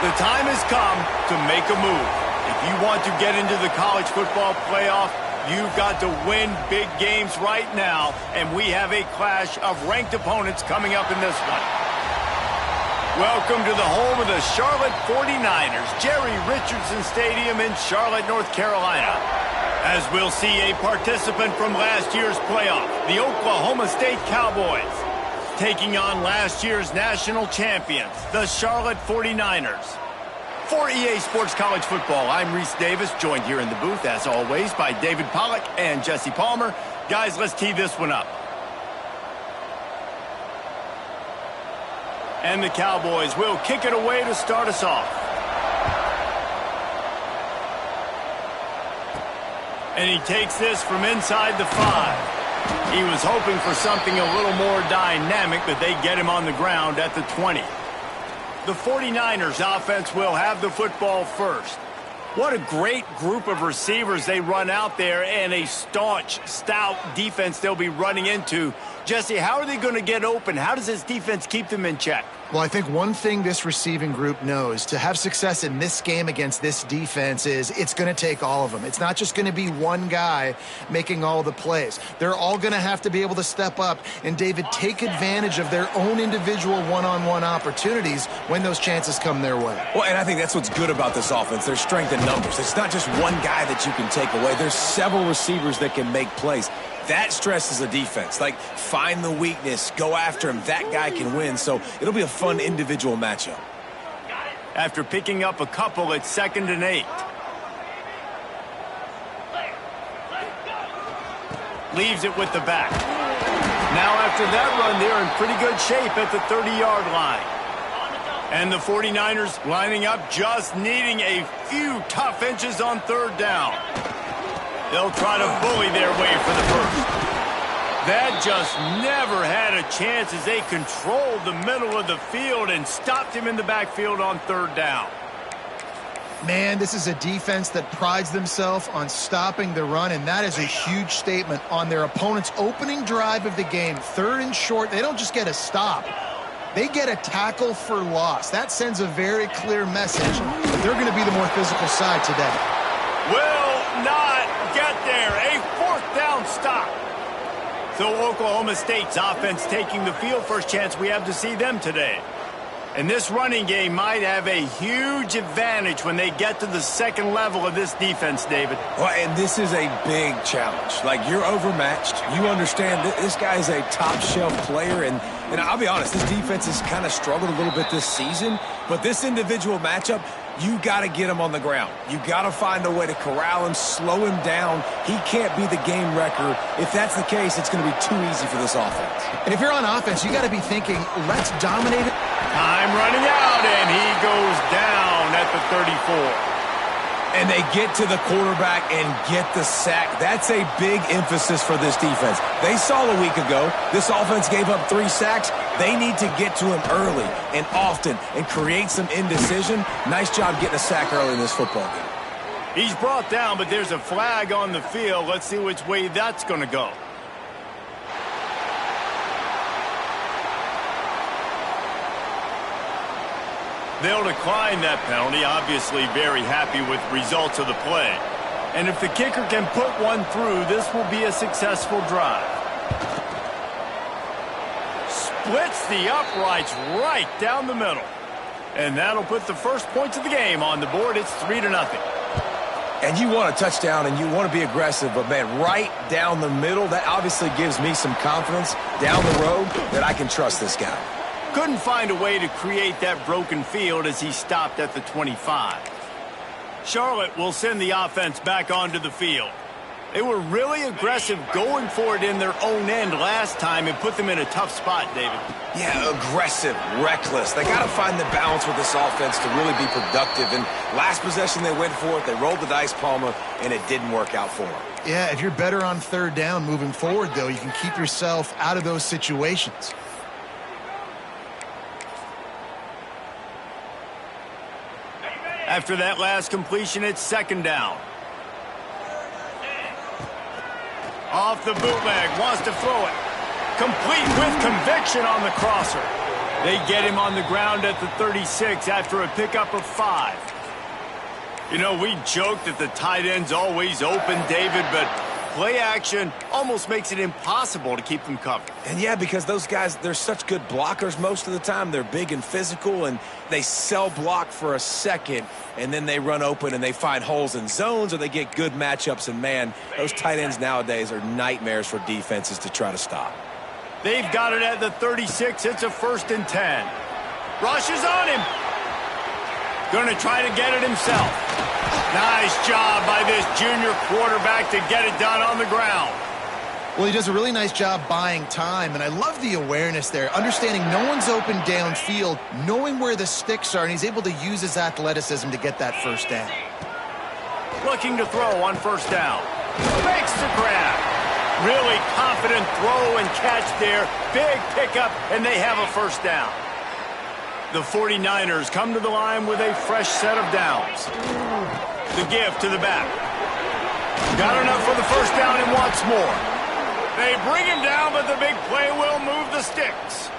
The time has come to make a move. If you want to get into the college football playoff, you've got to win big games right now, and we have a clash of ranked opponents coming up in this one. Welcome to the home of the Charlotte 49ers, Jerry Richardson Stadium in Charlotte, North Carolina. As we'll see a participant from last year's playoff, the Oklahoma State Cowboys, taking on last year's national champions, the Charlotte 49ers. For EA Sports College Football, I'm Reese Davis, joined here in the booth, as always, by David Pollack and Jesse Palmer. Guys, let's tee this one up. And the Cowboys will kick it away to start us off. And he takes this from inside the 5. He was hoping for something a little more dynamic, but they get him on the ground at the 20. The 49ers offense will have the football first. What a great group of receivers they run out there, and a staunch, stout defense they'll be running into. Jesse, how are they going to get open? How does this defense keep them in check? Well, I think one thing this receiving group knows to have success in this game against this defense is it's going to take all of them. It's not just going to be one guy making all the plays. They're all going to have to be able to step up and, David, take advantage of their own individual one-on-one opportunities when those chances come their way. Well, and I think that's what's good about this offense. There's strength in numbers. It's not just one guy that you can take away. There's several receivers that can make plays. That stresses the defense. Like, find the weakness, go after him. That guy can win. So it'll be a fun individual matchup. After picking up a couple, it's 2nd and 8. Leaves it with the back. Now after that run, they're in pretty good shape at the 30-yard line. And the 49ers lining up, just needing a few tough inches on 3rd down. They'll try to bully their way for the first. That just never had a chance as they controlled the middle of the field and stopped him in the backfield on 3rd down. Man, this is a defense that prides themselves on stopping the run, and that is a huge statement on their opponent's opening drive of the game. 3rd and short, they don't just get a stop. They get a tackle for loss. That sends a very clear message that they're going to be the more physical side today. Will not get there. A 4th down stop. So Oklahoma State's offense taking the field. First chance we have to see them today. And this running game might have a huge advantage when they get to the 2nd level of this defense, David. Well, and this is a big challenge. Like, you're overmatched. You understand that this guy's a top-shelf player, and I'll be honest, this defense has kind of struggled a little bit this season, but this individual matchup, you got to get him on the ground. You got to find a way to corral him, slow him down. He can't be the game wrecker. If that's the case, it's going to be too easy for this offense. And if you're on offense, you got to be thinking, let's dominate it. Time running out, and he goes down at the 34. And they get to the quarterback and get the sack. That's a big emphasis for this defense. They saw a week ago, this offense gave up 3 sacks. They need to get to him early and often and create some indecision. Nice job getting a sack early in this football game. He's brought down, but there's a flag on the field. Let's see which way that's going to go. They'll decline that penalty, obviously very happy with results of the play. And if the kicker can put one through, this will be a successful drive. Splits the uprights right down the middle. And that'll put the first points of the game on the board. It's 3-0. And you want a touchdown and you want to be aggressive, but, man, right down the middle, that obviously gives me some confidence down the road that I can trust this guy. Couldn't find a way to create that broken field as he stopped at the 25. Charlotte will send the offense back onto the field. They were really aggressive going for it in their own end last time and put them in a tough spot, David. Yeah, aggressive, reckless. They got to find the balance with this offense to really be productive. And last possession they went for it, they rolled the dice, Palmer, and it didn't work out for them. Yeah, if you're better on 3rd down moving forward, though, you can keep yourself out of those situations. After that last completion, it's 2nd down. Off the bootleg, wants to throw it. Complete with conviction on the crosser. They get him on the ground at the 36 after a pickup of 5. You know, we joke that the tight end's always open, David, but play action almost makes it impossible to keep them covered. And yeah, because those guys, they're such good blockers most of the time. They're big and physical, and they sell block for a second, and then they run open and they find holes in zones, or they get good matchups. And man, those tight ends nowadays are nightmares for defenses to try to stop. They've got it at the 36. It's a 1st and 10. Rushes on him. Going to try to get it himself. Nice job by this junior quarterback to get it done on the ground. Well, he does a really nice job buying time, and I love the awareness there, understanding no one's open downfield, knowing where the sticks are, and he's able to use his athleticism to get that 1st down. Looking to throw on 1st down. Makes the grab. Really confident throw and catch there. Big pickup, and they have a 1st down. The 49ers come to the line with a fresh set of downs. The give to the back. Got enough for the 1st down and wants more. They bring him down, but the big play will move the sticks.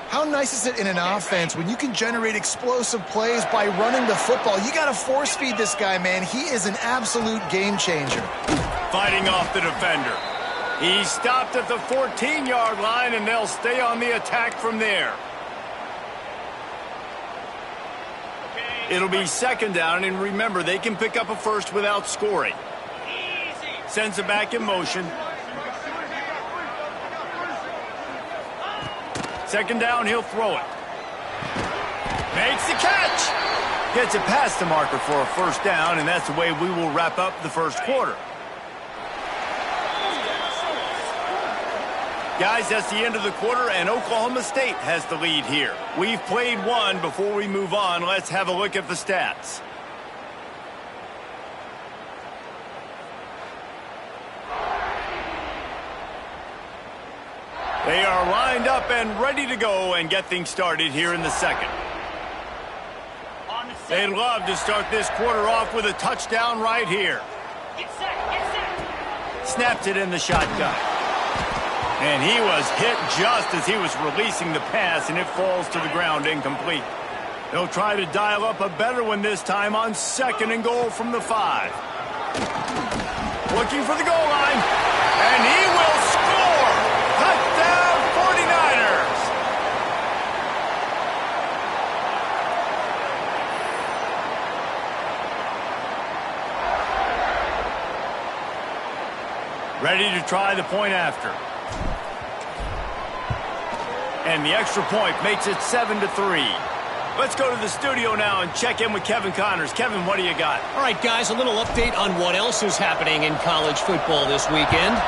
How nice is it in an offense when you can generate explosive plays by running the football? You got to force feed this guy, man. He is an absolute game changer. Fighting off the defender. He stopped at the 14-yard line, and they'll stay on the attack from there. It'll be 2nd down, and remember, they can pick up a 1st without scoring. Sends it back in motion. 2nd down, he'll throw it. Makes the catch. Gets it past the marker for a 1st down, and that's the way we will wrap up the 1st quarter. Guys, that's the end of the quarter, and Oklahoma State has the lead here. We've played one. Before we move on, let's have a look at the stats. They are lined up and ready to go and get things started here in the 2nd. They'd love to start this quarter off with a touchdown right here. Snaps it in the shotgun. And he was hit just as he was releasing the pass, and it falls to the ground incomplete. They'll try to dial up a better one this time on 2nd and goal from the 5. Looking for the goal line, and he will score! Touchdown 49ers! Ready to try the point after. And the extra point makes it 7-3. Let's go to the studio now and check in with Kevin Connors. Kevin, what do you got? All right, guys, a little update on what else is happening in college football this weekend.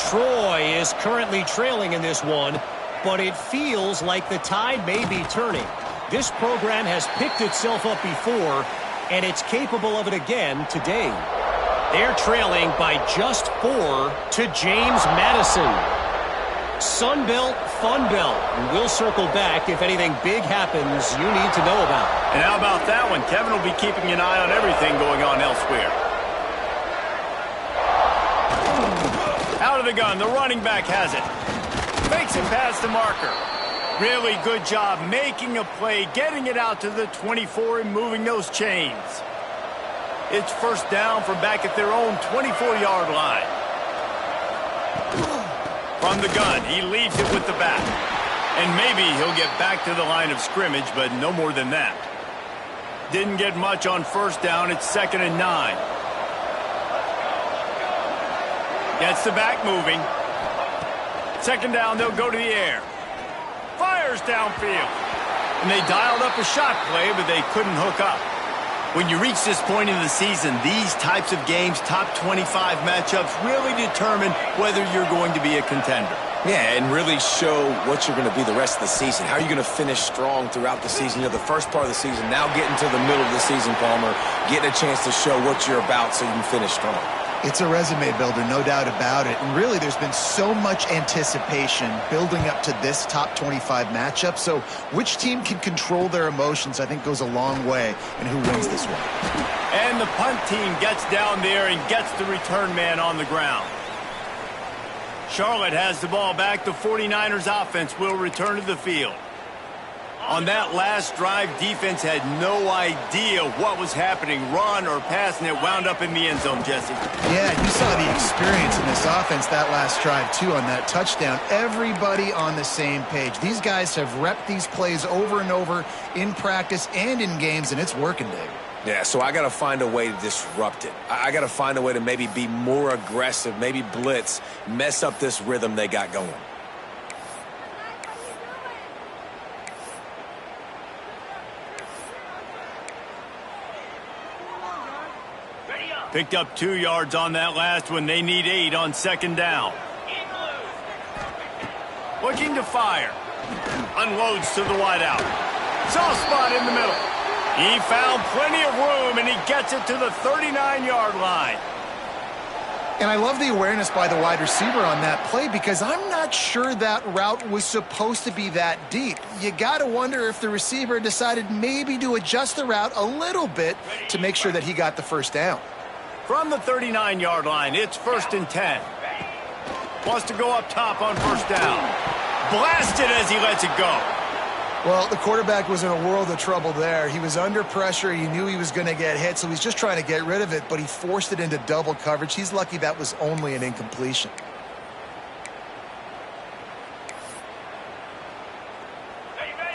Troy is currently trailing in this one, but it feels like the tide may be turning. This program has picked itself up before, and it's capable of it again today. They're trailing by just 4 to James Madison. Sunbelt, Funbelt. And we'll circle back if anything big happens you need to know about. And how about that one? Kevin will be keeping an eye on everything going on elsewhere. Out of the gun, the running back has it. Fakes it past the marker. Really good job making a play, getting it out to the 24 and moving those chains. It's 1st down from back at their own 24-yard line. From the gun, he leaves it with the back. And maybe he'll get back to the line of scrimmage, but no more than that. Didn't get much on 1st down. It's 2nd and 9. Gets the back moving. 2nd down, they'll go to the air. Fires downfield. And they dialed up a shot play, but they couldn't hook up. When you reach this point in the season, these types of games, top 25 matchups, really determine whether you're going to be a contender. Yeah, and really show what you're going to be the rest of the season. How are you going to finish strong throughout the season? You know, the first part of the season, now getting to the middle of the season, Palmer, getting a chance to show what you're about so you can finish strong. It's a resume builder, no doubt about it. And really, there's been so much anticipation building up to this top 25 matchup. So which team can control their emotions, I think, goes a long way in who wins this one. And the punt team gets down there and gets the return man on the ground. Charlotte has the ball back. The 49ers offense will return to the field. On that last drive, defense had no idea what was happening, run or pass, and it wound up in the end zone, Jesse. Yeah, you saw the experience in this offense that last drive, too, on that touchdown. Everybody on the same page. These guys have repped these plays over and over in practice and in games, and it's working, Dave. Yeah, so I got to find a way to disrupt it. I got to find a way to maybe be more aggressive, maybe blitz, mess up this rhythm they got going. Picked up 2 yards on that last one. They need 8 on second down. Looking to fire. Unloads to the wideout. Soft spot in the middle. He found plenty of room, and he gets it to the 39-yard line. And I love the awareness by the wide receiver on that play because I'm not sure that route was supposed to be that deep. You got to wonder if the receiver decided maybe to adjust the route a little bit to make sure that he got the first down. From the 39-yard line, it's 1st and 10. Wants to go up top on first down. Blasted as he lets it go. Well, the quarterback was in a world of trouble there. He was under pressure. He knew he was going to get hit, so he's just trying to get rid of it, but he forced it into double coverage. He's lucky that was only an incompletion.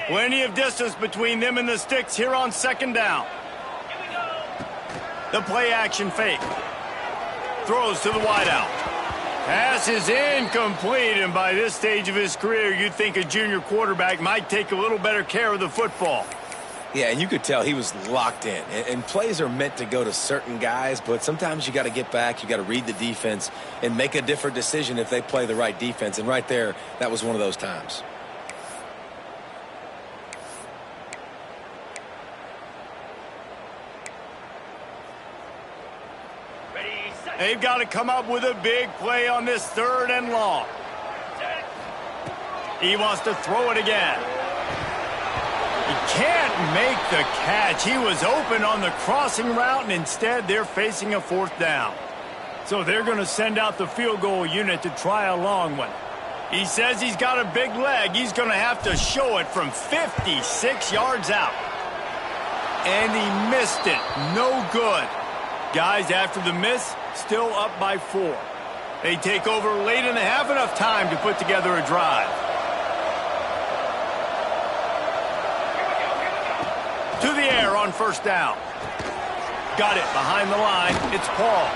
Plenty of distance between them and the sticks here on second down. The play action fake. Throws to the wideout. Pass is incomplete, and by this stage of his career, you'd think a junior quarterback might take a little better care of the football. Yeah, and you could tell he was locked in. And plays are meant to go to certain guys, but sometimes you got to get back, you got to read the defense, and make a different decision if they play the right defense. And right there, that was one of those times. They've got to come up with a big play on this 3rd and long. He wants to throw it again. He can't make the catch. He was open on the crossing route, and instead they're facing a 4th down. So they're going to send out the field goal unit to try a long one. He says he's got a big leg. He's going to have to show it from 56 yards out. And he missed it. No good. Guys, after the miss, still up by 4. They take over late and have enough time to put together a drive. To the air on first down. Got it behind the line. It's Paul.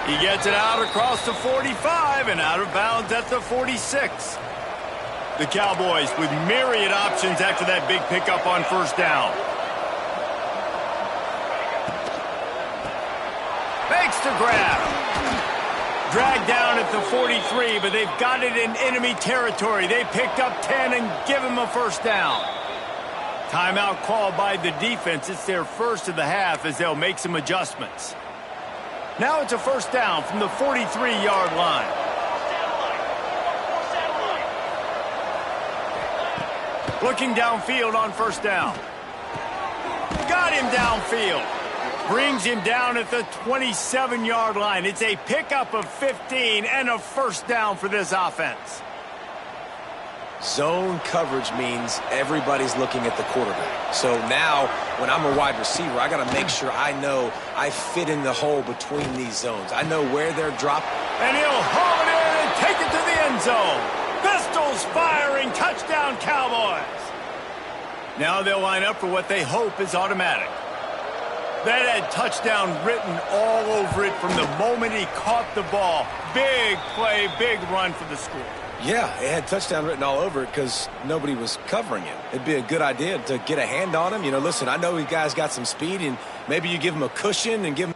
He gets it out across the 45 and out of bounds at the 46. The Cowboys with myriad options after that big pickup on first down. Makes the grab. Dragged down at the 43, but they've got it in enemy territory. They picked up 10 and give him a first down. Timeout called by the defense. It's their first of the half as they'll make some adjustments. Now it's a first down from the 43-yard line. Looking downfield on first down. Got him downfield. Brings him down at the 27-yard line. It's a pickup of 15 and a first down for this offense. Zone coverage means everybody's looking at the quarterback. So now, when I'm a wide receiver, I got to make sure I know I fit in the hole between these zones. I know where they're dropping. And he'll haul it in and take it to the end zone. Pistols firing, touchdown Cowboys. Now they'll line up for what they hope is automatic. That had touchdown written all over it from the moment he caught the ball. Big play, big run for the score. Yeah, it had touchdown written all over it because nobody was covering it. It'd be a good idea to get a hand on him. You know, listen, I know you guys got some speed, and maybe you give him a cushion and give him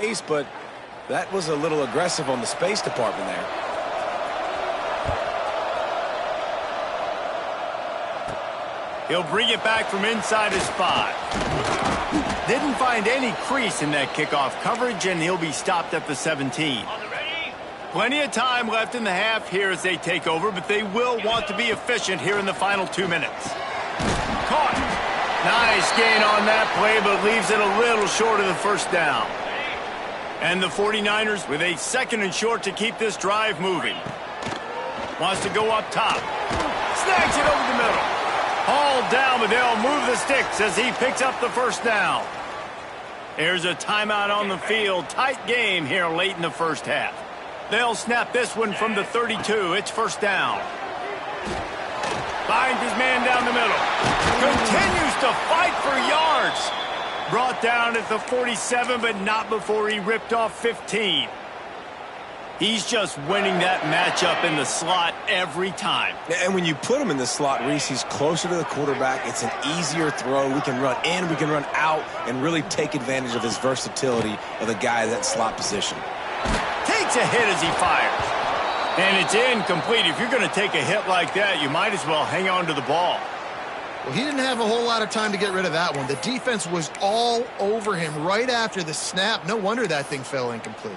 space, but that was a little aggressive on the space department there. He'll bring it back from inside his spot. Didn't find any crease in that kickoff coverage, and he'll be stopped at the 17. Plenty of time left in the half here as they take over, but they will want to be efficient here in the final 2 minutes. Caught. Nice gain on that play, but leaves it a little short of the first down. And the 49ers with a 2nd and short to keep this drive moving. Wants to go up top. Snags it over the middle. Hauled down, but they'll move the sticks as he picks up the first down. There's a timeout on the field. Tight game here late in the first half. They'll snap this one from the 32. It's first down. Finds his man down the middle. Continues to fight for yards. Brought down at the 47, but not before he ripped off 15. He's just winning that matchup in the slot every time. And when you put him in the slot, Reese, he's closer to the quarterback. It's an easier throw. We can run in, we can run out, and really take advantage of his versatility of the guy in that slot position. Takes a hit as he fires. And it's incomplete. If you're going to take a hit like that, you might as well hang on to the ball. Well, he didn't have a whole lot of time to get rid of that one. The defense was all over him right after the snap. No wonder that thing fell incomplete.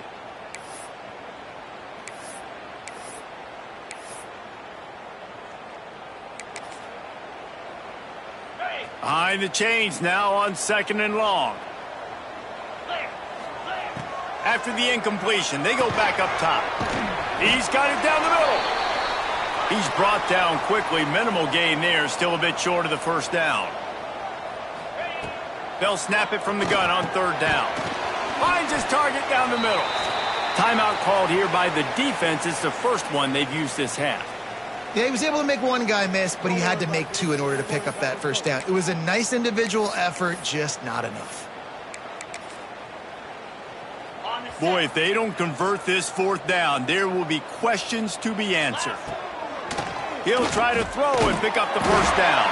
Behind the chains now on 2nd and long. After the incompletion, they go back up top. He's got it down the middle. He's brought down quickly. Minimal gain there. Still a bit short of the first down. They'll snap it from the gun on 3rd down. Finds his target down the middle. Timeout called here by the defense. It's the first one they've used this half. Yeah, he was able to make one guy miss, but he had to make 2 in order to pick up that first down. It was a nice individual effort, just not enough. Boy, if they don't convert this 4th down, there will be questions to be answered. He'll try to throw and pick up the first down.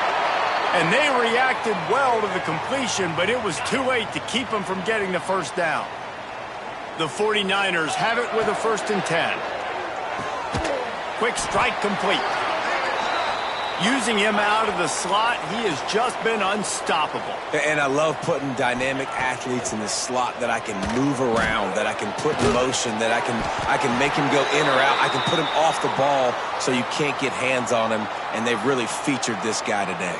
And they reacted well to the completion, but it was too late to keep him from getting the first down. The 49ers have it with a 1st and 10. Quick strike complete. Using him out of the slot, he has just been unstoppable. And I love putting dynamic athletes in the slot that I can move around, that I can put in motion, that I can make him go in or out. I can put him off the ball so you can't get hands on him, and they've really featured this guy today.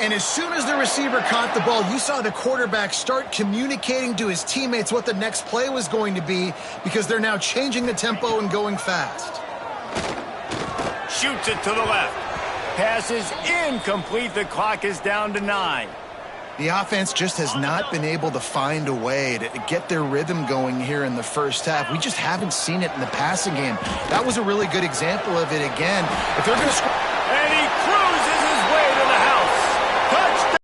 And as soon as the receiver caught the ball, you saw the quarterback start communicating to his teammates what the next play was going to be because they're now changing the tempo and going fast. Shoots it to the left. Pass is incomplete. The clock is down to 9. The offense just has not been able to find a way to get their rhythm going here in the first half. We just haven't seen it in the passing game. That was a really good example of it again. If they're going to score... And he cruises his way to the house. Touchdown!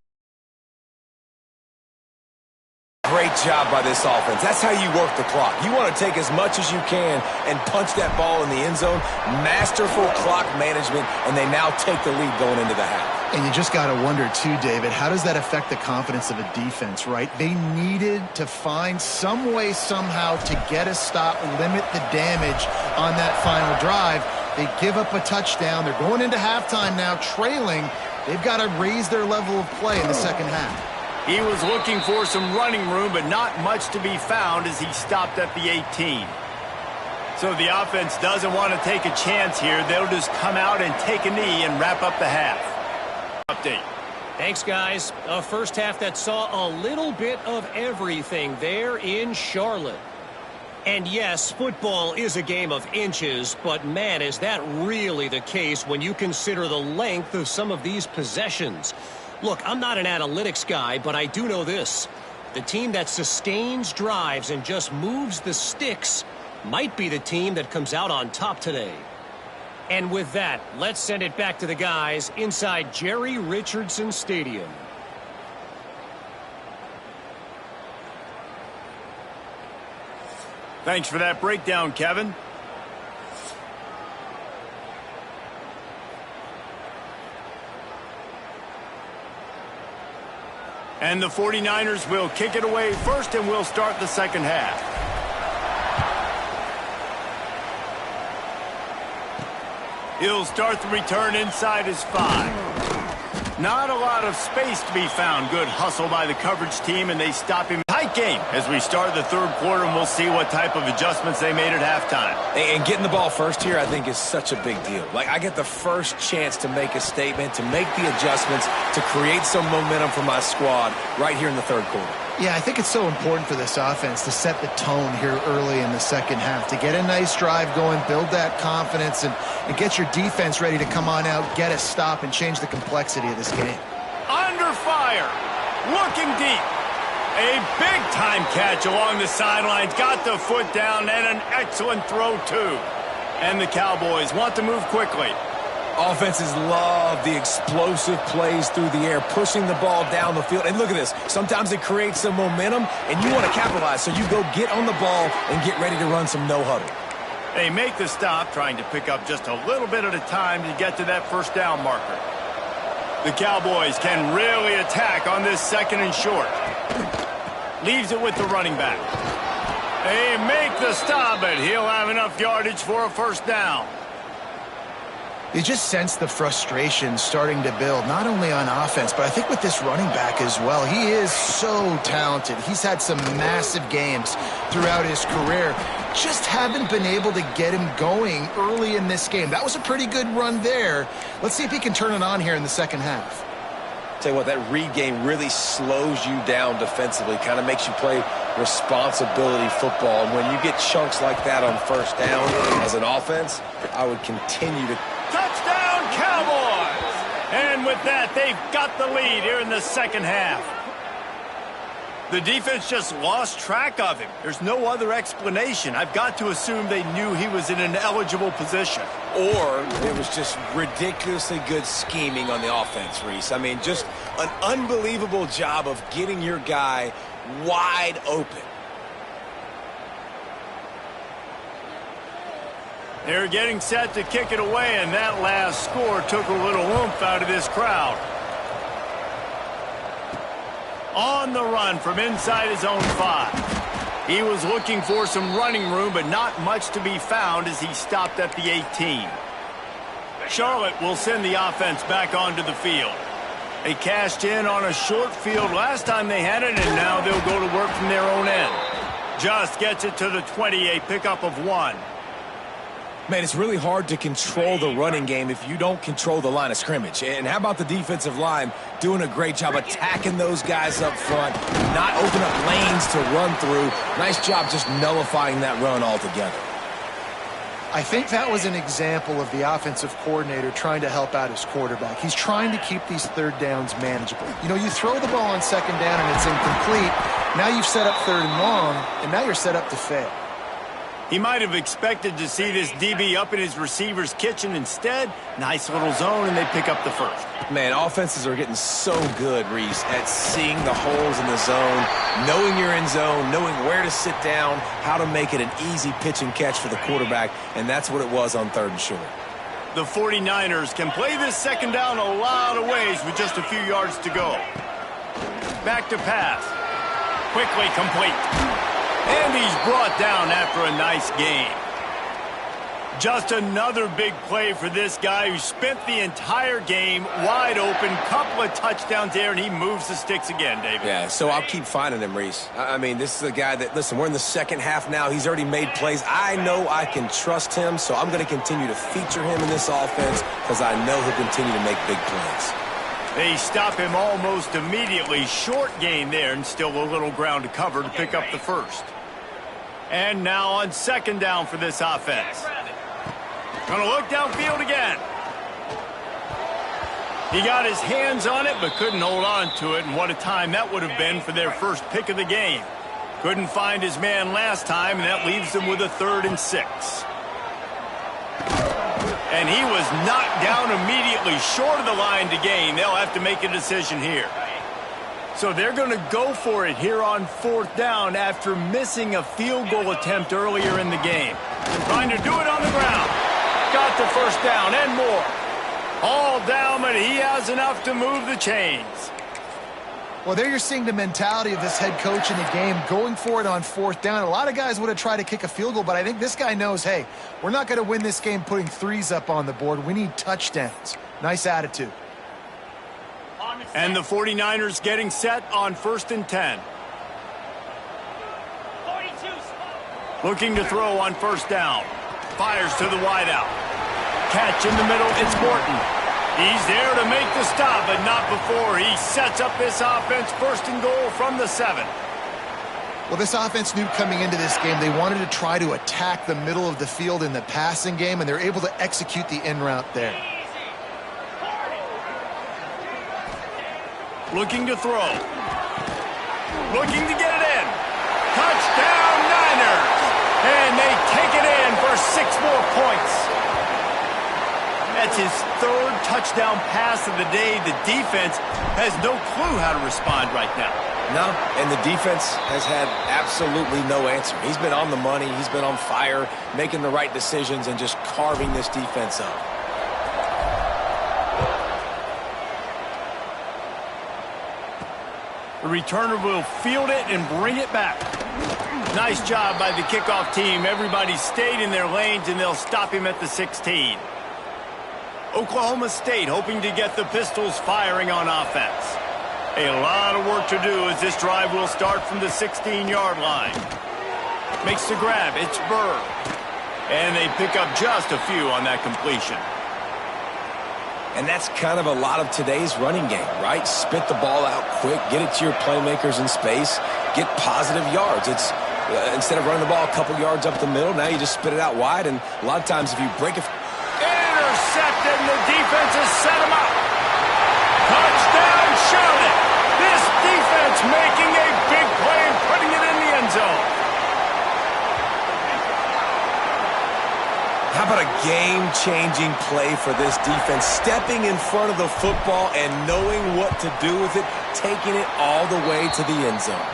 Great job by this offense. That's how you work the clock. You want to take as much as you can and punch that ball in the end zone. Masterful clock management, and they now take the lead going into the half. And you just got to wonder, too, David, how does that affect the confidence of a defense, right? They needed to find some way, somehow, to get a stop, limit the damage on that final drive. They give up a touchdown. They're going into halftime now, trailing. They've got to raise their level of play in the second half. He was looking for some running room, but not much to be found as he stopped at the 18. So the offense doesn't want to take a chance here. They'll just come out and take a knee and wrap up the half. Update. Thanks, guys. A first half that saw a little bit of everything there in Charlotte. And yes, football is a game of inches, but man, is that really the case when you consider the length of some of these possessions. Look, I'm not an analytics guy, but I do know this. The team that sustains drives and just moves the sticks might be the team that comes out on top today. And with that, let's send it back to the guys inside Jerry Richardson Stadium. Thanks for that breakdown, Kevin. And the 49ers will kick it away first, and we'll start the second half. He'll start the return inside his 5. Not a lot of space to be found. Good hustle by the coverage team, and they stop him. Tight game as we start the third quarter, and we'll see what type of adjustments they made at halftime. And getting the ball first here, I think, is such a big deal. Like, I get the first chance to make a statement, to make the adjustments, to create some momentum for my squad right here in the third quarter. Yeah, I think it's so important for this offense to set the tone here early in the second half, to get a nice drive going, build that confidence, and get your defense ready to come on out, get a stop, and change the complexity of this game. Under fire, looking deep. A big-time catch along the sidelines, got the foot down, and an excellent throw, too. And the Cowboys want to move quickly. Offenses love the explosive plays through the air, pushing the ball down the field. And look at this. Sometimes it creates some momentum, and you want to capitalize. So you go get on the ball and get ready to run some no-huddle. They make the stop, trying to pick up just a little bit at a time to get to that first down marker. The Cowboys can really attack on this second and short. Leaves it with the running back. They make the stop, but he'll have enough yardage for a first down. You just sense the frustration starting to build, not only on offense, but I think with this running back as well. He is so talented. He's had some massive games throughout his career. Just haven't been able to get him going early in this game. That was a pretty good run there. Let's see if he can turn it on here in the second half. Tell you what, that read game really slows you down defensively, kind of makes you play responsibility football. And when you get chunks like that on first down as an offense, I would continue to... Touchdown, Cowboys! And with that, they've got the lead here in the second half. The defense just lost track of him. There's no other explanation. I've got to assume they knew he was in an eligible position. Or it was just ridiculously good scheming on the offense, Reese. I mean, just an unbelievable job of getting your guy wide open. They're getting set to kick it away, and that last score took a little oomph out of this crowd. On the run from inside his own 5. He was looking for some running room, but not much to be found as he stopped at the 18. Charlotte will send the offense back onto the field. They cashed in on a short field last time they had it, and now they'll go to work from their own end. Just gets it to the 20, a pickup of 1. Man, it's really hard to control the running game if you don't control the line of scrimmage. And how about the defensive line doing a great job attacking those guys up front, not open up lanes to run through. Nice job just nullifying that run altogether. I think that was an example of the offensive coordinator trying to help out his quarterback. He's trying to keep these third downs manageable. You know, you throw the ball on second down and it's incomplete. Now you've set up third and long, and now you're set up to fail. He might have expected to see this DB up in his receiver's kitchen. Instead, nice little zone, and they pick up the first. Man, offenses are getting so good, Reese, at seeing the holes in the zone, knowing you're in zone, knowing where to sit down, how to make it an easy pitch and catch for the quarterback, and that's what it was on third and short. The 49ers can play this second down a lot of ways with just a few yards to go. Back to pass. Quickly complete. And he's brought down after a nice game. Just another big play for this guy who spent the entire game wide open. Couple of touchdowns there, and he moves the sticks again, David. Yeah, so I'll keep finding him, Reese. I mean, this is a guy that, listen, we're in the second half now. He's already made plays. I know I can trust him, so I'm going to continue to feature him in this offense because I know he'll continue to make big plays. They stop him almost immediately. Short gain there, and still a little ground to cover to pick up the first. And now on second down for this offense. Gonna look downfield again. He got his hands on it, but couldn't hold on to it, and what a time that would have been for their first pick of the game. Couldn't find his man last time, and that leaves them with a 3rd and 6. And he was knocked down immediately short of the line to gain. They'll have to make a decision here. So they're going to go for it here on 4th down after missing a field goal attempt earlier in the game. Trying to do it on the ground. Got the first down and more. All down, but he has enough to move the chains. Well, there you're seeing the mentality of this head coach in the game, going for it on fourth down. A lot of guys would have tried to kick a field goal, but I think this guy knows, hey, we're not going to win this game putting threes up on the board. We need touchdowns. Nice attitude. And the 49ers getting set on 1st and 10. Looking to throw on 1st down. Fires to the wideout. Catch in the middle, it's Morton. He's there to make the stop, but not before he sets up this offense 1st and goal from the 7. Well, this offense knew coming into this game they wanted to try to attack the middle of the field in the passing game, and they're able to execute the in route there. Looking to throw. Looking to get it in. Touchdown, Niners! And they take it in for 6 more points. That's his 3rd touchdown pass of the day. The defense has no clue how to respond right now. No, and the defense has had absolutely no answer. He's been on the money. He's been on fire, making the right decisions and just carving this defense up. The returner will field it and bring it back. Nice job by the kickoff team. Everybody stayed in their lanes, and they'll stop him at the 16. Oklahoma State hoping to get the Pistols firing on offense. A lot of work to do as this drive will start from the 16-yard line. Makes the grab. It's Burr. And they pick up just a few on that completion. And that's kind of a lot of today's running game, right? Spit the ball out quick, get it to your playmakers in space, get positive yards. It's instead of running the ball a couple yards up the middle, now you just spit it out wide. And a lot of times if you break it... Intercepted, and the defense has set him up. Touchdown, Charlotte. This defense making a big play and putting it in the end zone. How about a game-changing play for this defense? Stepping in front of the football and knowing what to do with it, taking it all the way to the end zone.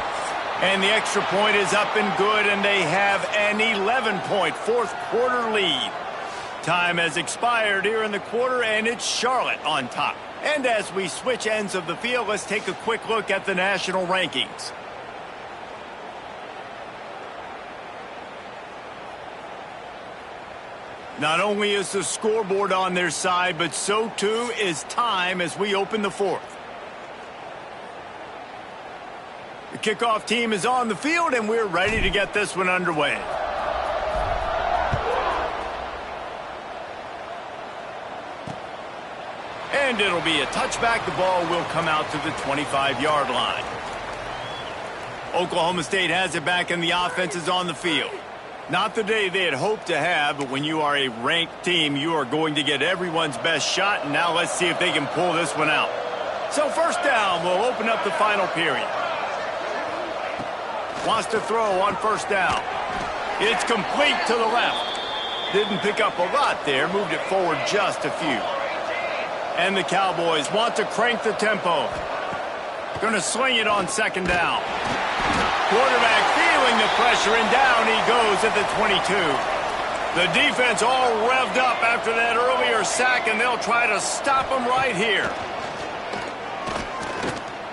And the extra point is up and good, and they have an 11-point fourth-quarter lead. Time has expired here in the quarter, and it's Charlotte on top. And as we switch ends of the field, let's take a quick look at the national rankings. Not only is the scoreboard on their side, but so too is time as we open the fourth. The kickoff team is on the field, and we're ready to get this one underway. And it'll be a touchback. The ball will come out to the 25-yard line. Oklahoma State has it back, and the offense is on the field. Not the day they had hoped to have, but when you are a ranked team, you are going to get everyone's best shot, and now let's see if they can pull this one out. So 1st down will open up the final period. Wants to throw on 1st down. It's complete to the left. Didn't pick up a lot there, moved it forward just a few. And the Cowboys want to crank the tempo. Going to sling it on 2nd down. Quarterback feeling the pressure, and down he goes at the 22. The defense all revved up after that earlier sack, and they'll try to stop him right here.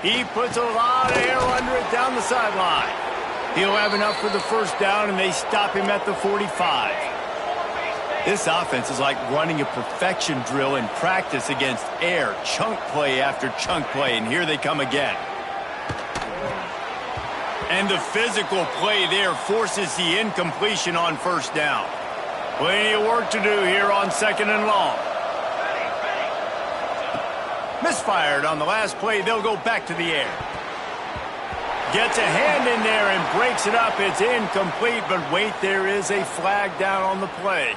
He puts a lot of air under it down the sideline. He'll have enough for the 1st down, and they stop him at the 45. This offense is like running a perfection drill in practice against air, chunk play after chunk play, and here they come again. And the physical play there forces the incompletion on 1st down. Plenty of work to do here on 2nd and long. Misfired on the last play. They'll go back to the air. Gets a hand in there and breaks it up. It's incomplete, but wait, there is a flag down on the play.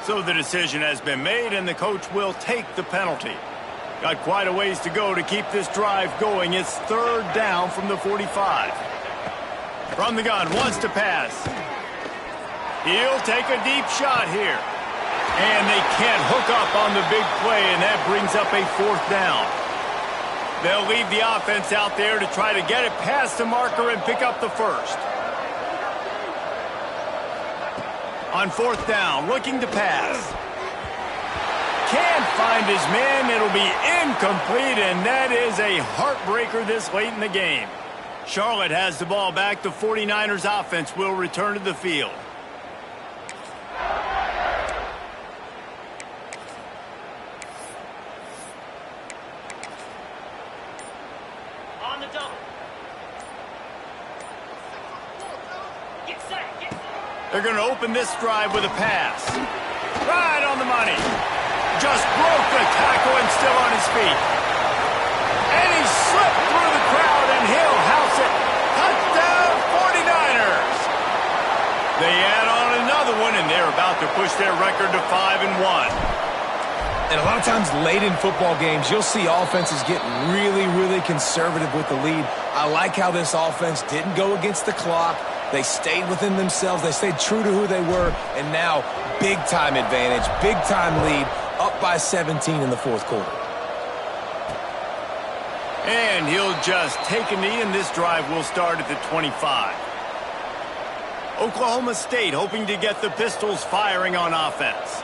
So the decision has been made, and the coach will take the penalty. Got quite a ways to go to keep this drive going. It's 3rd down from the 45. From the gun, wants to pass. He'll take a deep shot here. And they can't hook up on the big play, and that brings up a 4th down. They'll leave the offense out there to try to get it past the marker and pick up the 1st. On 4th down, looking to pass. can't find his man. It'll be incomplete, and that is a heartbreaker this late in the game. Charlotte has the ball back. The 49ers offense will return to the field. On the double. Get set. They're going to open this drive with a pass. Right on the money. Just broke the tackle and still on his feet. And he slipped through the crowd, and he'll house it. Touchdown, 49ers. They add on another one, and they're about to push their record to 5-1. And a lot of times late in football games, you'll see offenses get really, really conservative with the lead. I like how this offense didn't go against the clock. They stayed within themselves. They stayed true to who they were. And now, big-time advantage, big-time lead, up by 17 in the fourth quarter. And he'll just take a knee, and this drive will start at the 25. Oklahoma State hoping to get the Pistols firing on offense.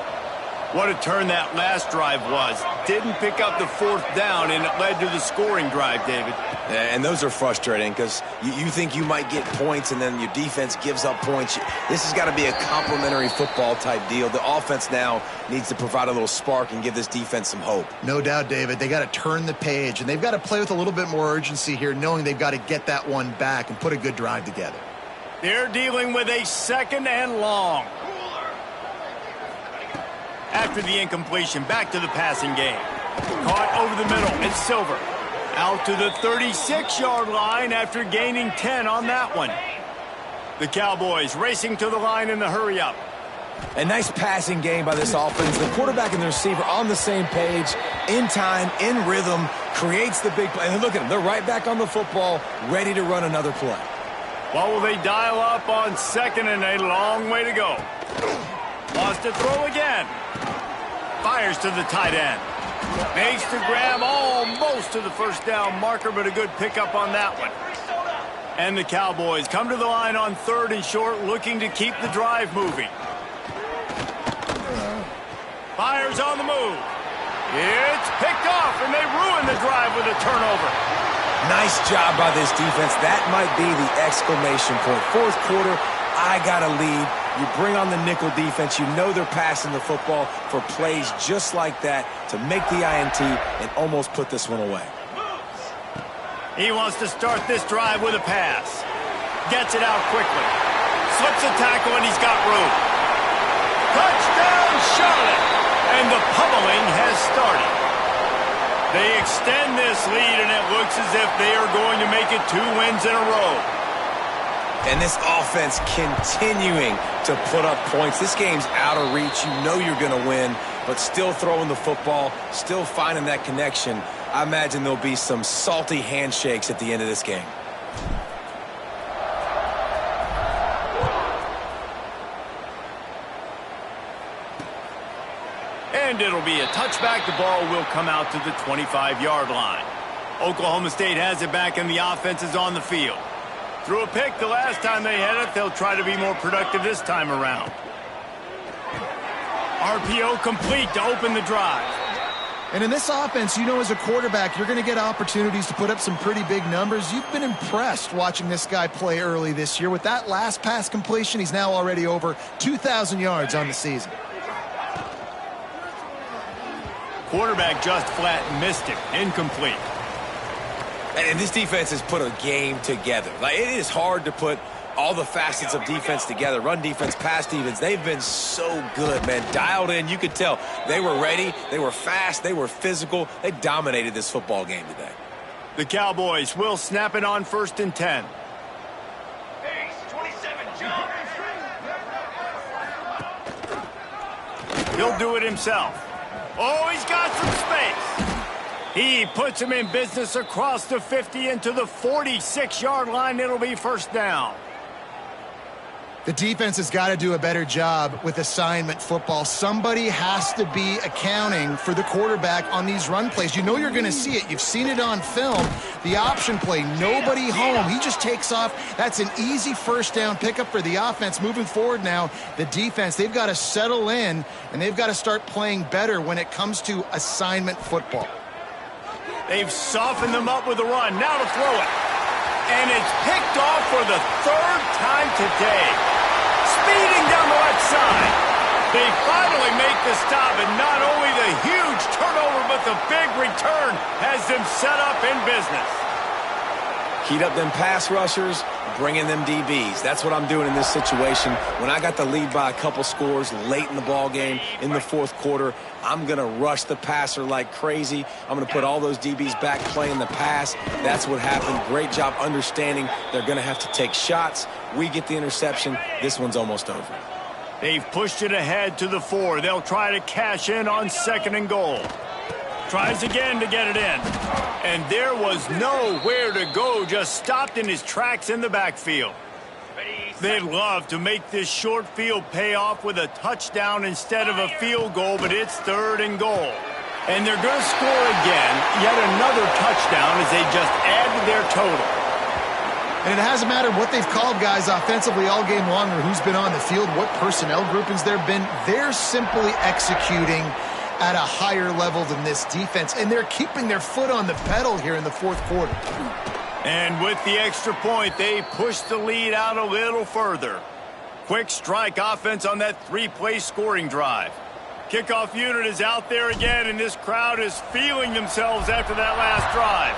What a turn that last drive was. Didn't pick up the fourth down, and it led to the scoring drive, David. And those are frustrating because you think you might get points, and then your defense gives up points. This has got to be a complementary football type deal. The offense now needs to provide a little spark and give this defense some hope. No doubt, David. They got to turn the page, and they've got to play with a little bit more urgency here, knowing they've got to get that one back and put a good drive together. They're dealing with a 2nd and long. After the incompletion, back to the passing game. Caught over the middle. It's Silver. Out to the 36-yard line after gaining 10 on that one. The Cowboys racing to the line in the hurry-up. A nice passing game by this offense. The quarterback and the receiver on the same page, in time, in rhythm, creates the big play. And look at them. They're right back on the football, ready to run another play. What will they dial up on 2nd and a long way to go? Lost to throw again. Fires to the tight end. Makes the grab almost to the first down marker, but a good pickup on that one. And the Cowboys come to the line on 3rd and short, looking to keep the drive moving. Fires on the move. It's picked off, and they ruin the drive with a turnover. Nice job by this defense. That might be the exclamation point. Fourth quarter, I got a lead. You bring on the nickel defense. You know they're passing the football for plays just like that to make the INT and almost put this one away. He wants to start this drive with a pass. Gets it out quickly. Slips a tackle, and he's got room. Touchdown, Charlotte! And the pummeling has started. They extend this lead, and it looks as if they are going to make it 2 wins in a row. And this offense continuing to put up points. This game's out of reach. You know you're going to win, but still throwing the football, still finding that connection. I imagine there'll be some salty handshakes at the end of this game. And it'll be a touchback. The ball will come out to the 25-yard line. Oklahoma State has it back, and the offense is on the field. Threw a pick the last time they had it. They'll try to be more productive this time around. RPO complete to open the drive. And in this offense, you know, as a quarterback, you're going to get opportunities to put up some pretty big numbers. You've been impressed watching this guy play early this year. With that last pass completion, he's now already over 2,000 yards on the season. Quarterback just flat missed it. Incomplete. And this defense has put a game together. Like, it is hard to put all the facets of defense together. Run defense, pass defense. They've been so good, man. Dialed in. You could tell they were ready. They were fast. They were physical. They dominated this football game today. The Cowboys will snap it on 1st and 10. He'll do it himself. Oh, he's got some space. He puts him in business across the 50 into the 46-yard line. It'll be 1st down. The defense has got to do a better job with assignment football. Somebody has to be accounting for the quarterback on these run plays. You know you're going to see it. You've seen it on film. The option play, nobody home. He just takes off. That's an easy first down pickup for the offense. Moving forward now, the defense, they've got to settle in, and they've got to start playing better when it comes to assignment football. They've softened them up with the run. Now to throw it. And it's picked off for the third time today. Speeding down the left side. They finally make the stop, and not only the huge turnover, but the big return has them set up in business. Heat up them pass rushers, bring in them DBs. That's what I'm doing in this situation. When I got the lead by a couple scores late in the ball game, in the fourth quarter, I'm going to rush the passer like crazy. I'm going to put all those DBs back playing the pass. That's what happened. Great job understanding they're going to have to take shots. We get the interception. This one's almost over. They've pushed it ahead to the 4. They'll try to cash in on 2nd and goal. Tries again to get it in. And there was nowhere to go, just stopped in his tracks in the backfield. They'd love to make this short field pay off with a touchdown instead of a field goal, but it's 3rd and goal. And they're going to score again, yet another touchdown as they just add to their total. And it hasn't mattered what they've called guys offensively all game long or who's been on the field, what personnel groupings there have been. They're simply executing at a higher level than this defense, and they're keeping their foot on the pedal here in the fourth quarter. And with the extra point, they push the lead out a little further. Quick strike offense on that 3-play scoring drive. Kickoff unit is out there again, and this crowd is feeling themselves after that last drive.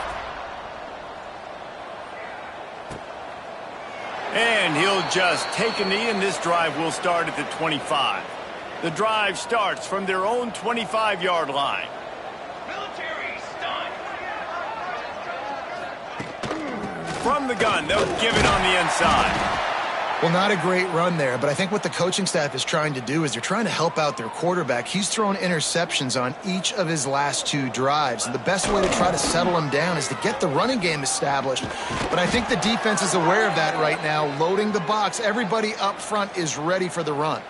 And he'll just take a knee, and this drive will start at the 25. The drive starts from their own 25-yard line. Military stunt. From the gun, they'll give it on the inside. Well, not a great run there, but I think what the coaching staff is trying to do is they're trying to help out their quarterback. He's thrown interceptions on each of his last 2 drives, and the best way to try to settle him down is to get the running game established. But I think the defense is aware of that right now, loading the box. Everybody up front is ready for the run.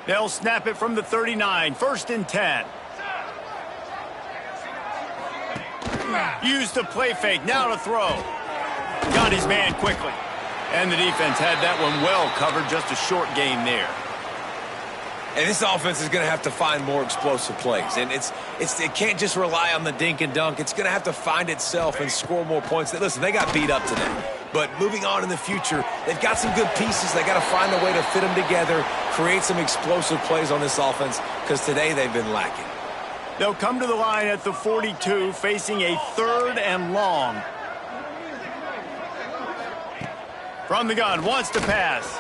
They'll snap it from the 39, 1st and 10. Used the play fake, now to throw. Got his man quickly. And the defense had that one well covered, just a short gain there. And this offense is going to have to find more explosive plays. And it can't just rely on the dink and dunk. It's going to have to find itself and score more points. Listen, they got beat up today. But moving on in the future, they've got some good pieces. They got to find a way to fit them together, create some explosive plays on this offense, because today they've been lacking. They'll come to the line at the 42, facing a 3rd and long. From the gun, wants to pass.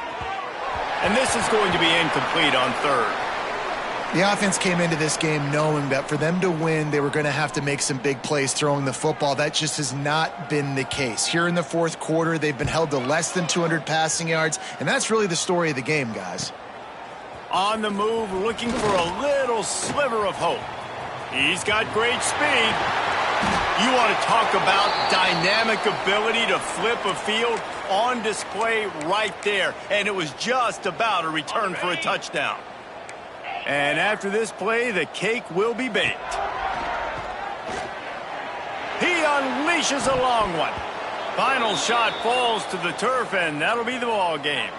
And this is going to be incomplete on 3rd. The offense came into this game knowing that for them to win, they were going to have to make some big plays throwing the football. That just has not been the case. Here in the fourth quarter, they've been held to less than 200 passing yards, and that's really the story of the game, guys. On the move, looking for a little sliver of hope. He's got great speed. You want to talk about dynamic ability to flip a field, on display right there. And it was just about a return for a touchdown. And after this play, the cake will be baked. He unleashes a long one. Final shot falls to the turf, and that'll be the ball game.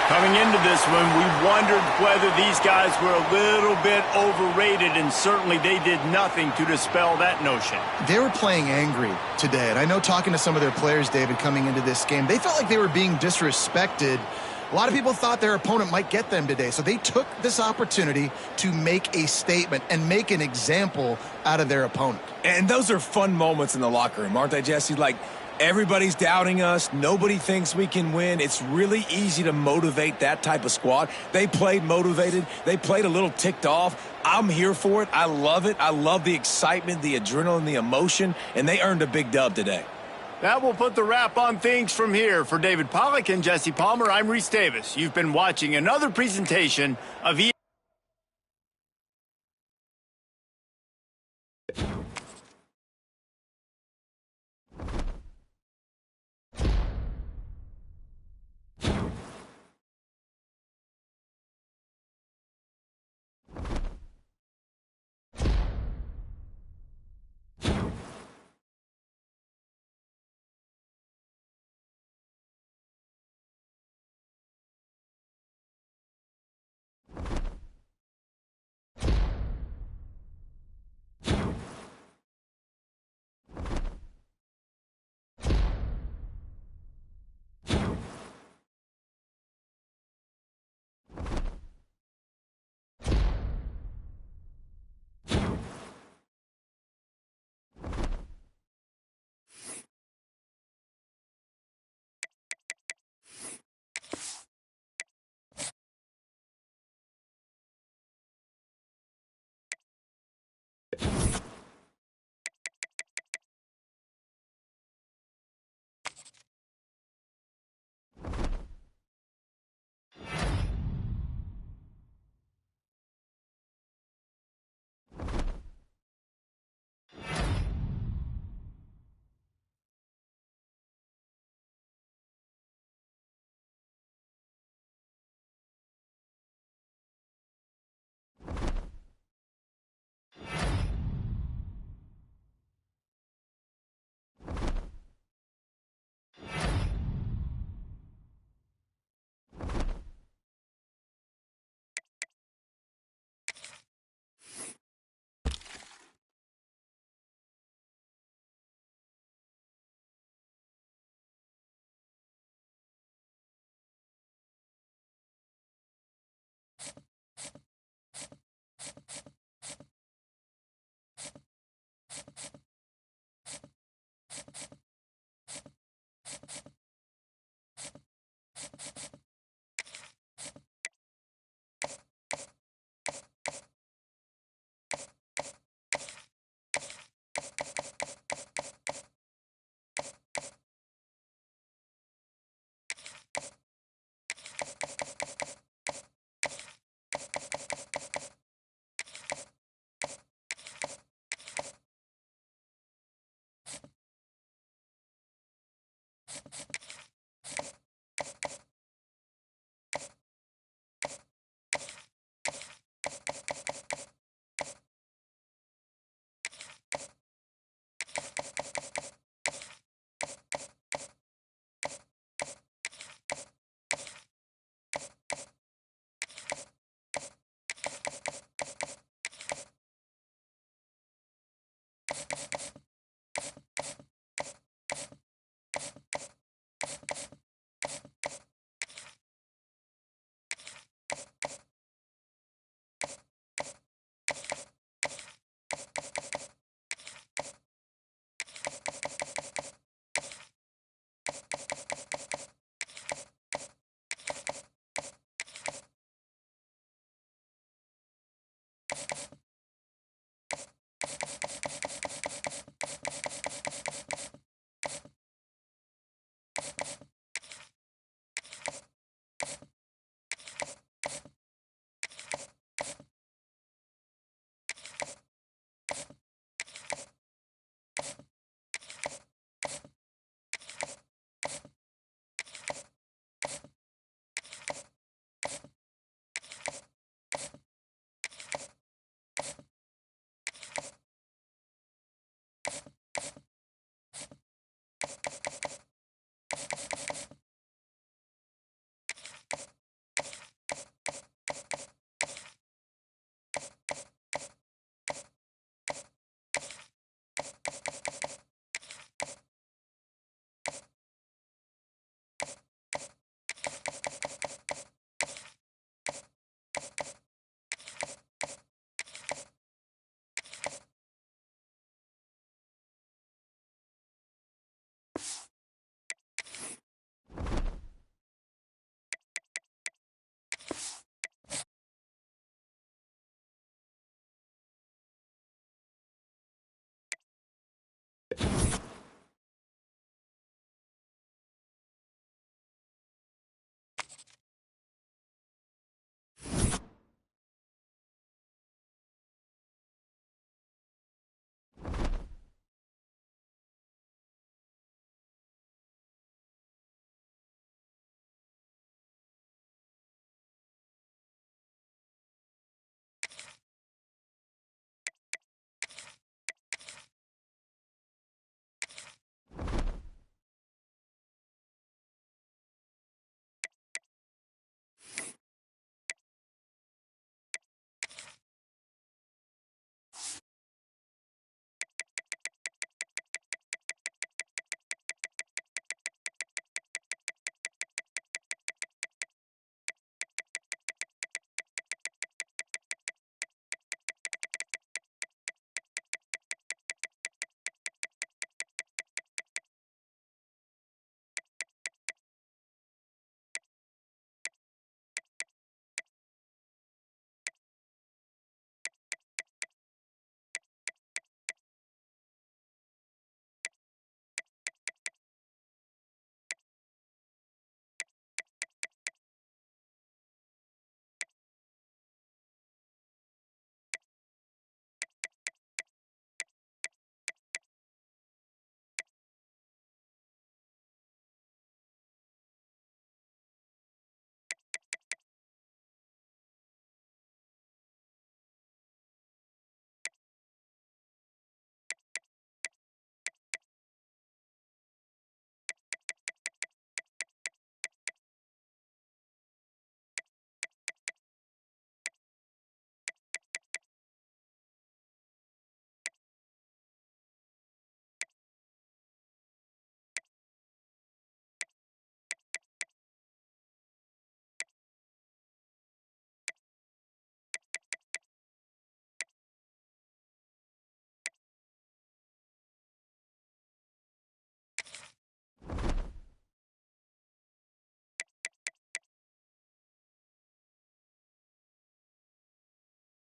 Coming into this one, we wondered whether these guys were a little bit overrated, and certainly they did nothing to dispel that notion. They were playing angry today, and I know talking to some of their players, David, coming into this game, they felt like they were being disrespected. A lot of people thought their opponent might get them today, so they took this opportunity to make a statement and make an example out of their opponent. And those are fun moments in the locker room, aren't they, Jesse? Like, everybody's doubting us. Nobody thinks we can win. It's really easy to motivate that type of squad. They played motivated. They played a little ticked off. I'm here for it. I love it. I love the excitement, the adrenaline, the emotion, and they earned a big dub today. That will put the wrap on things from here. For David Pollack and Jesse Palmer, I'm Reese Davis. You've been watching another presentation of you